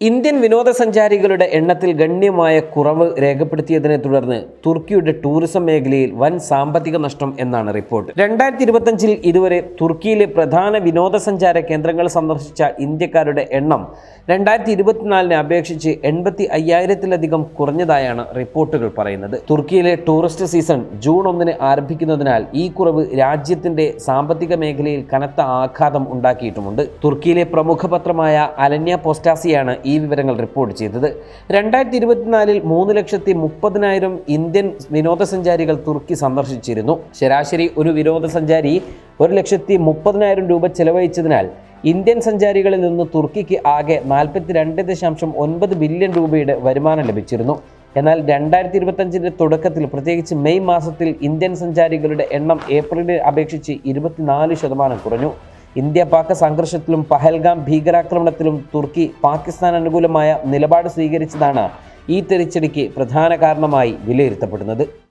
Indian വിനോദസഞ്ചാരികളുടെ എണ്ണത്തിൽ ഗണ്യമായ കുറവ് രേഖപ്പെടുത്തിയതിനെ തുടർന്ന് തുർക്കിയുടെ ടൂറിസം മേഖലയിൽ വൻ സാമ്പത്തിക നഷ്ടം എന്നാണ് റിപ്പോർട്ട്. 2025 ഇതുവരെ തുർക്കിയിലെ പ്രധാന വിനോദസഞ്ചാര കേന്ദ്രങ്ങൾ സന്ദർശിച്ച ഇന്ത്യക്കാരുടെ എണ്ണം 2024 അപേക്ഷിച്ച് 85,000-ലധികം കുറഞ്ഞതായാണ് റിപ്പോർട്ടുകൾ പറയുന്നത്. തുർക്കിയിലെ ടൂറിസ്റ്റ് സീസൺ ജൂൺ 1 ആരംഭിക്കുന്നതിനാൽ ഈ കുറവ് രാജ്യത്തിന്റെ സാമ്പത്തിക മേഖലയിൽ കനത്ത ആഘാതം ഉണ്ടാക്കിയിട്ടുമുണ്ട്. തുർക്കിയിലെ പ്രമുഖ പത്രമായ അലന്യ പോസ്റ്റാസിയാണ് ഈ വിവരങ്ങൾ റിപ്പോർട്ട് ചെയ്തത്. 2024 3,30,000 ഇന്ത്യൻ വിനോദസഞ്ചാരികൾ തുർക്കി സന്ദർശിച്ചിരുന്നു. ശരാശരി ഒരു വിനോദസഞ്ചാരി 1,30,000 രൂപ ചെലവഴിച്ചതിനാൽ ഇന്ത്യൻ സഞ്ചാരികളിൽ നിന്ന് തുർക്കിക്ക് ആകെ 42.9 ബില്യൺ രൂപയുടെ വരുമാനം ലഭിച്ചിരുന്നു. എന്നാൽ 2025 തുടക്കത്തിൽ, പ്രത്യേകിച്ച് മെയ് മാസത്തിൽ ഇന്ത്യൻ സഞ്ചാരികളുടെ എണ്ണം ഏപ്രിലിനെ അപേക്ഷിച്ച് 24% കുറഞ്ഞു. ഇന്ത്യ പാക് സംഘർഷത്തിലും പഹൽഗാം ഭീകരാക്രമണത്തിലും തുർക്കി പാകിസ്ഥാൻ അനുകൂലമായ നിലപാട് സ്വീകരിച്ചതാണ് ഈ തിരിച്ചടിക്ക് പ്രധാന കാരണമായി വിലയിരുത്തപ്പെടുന്നത്.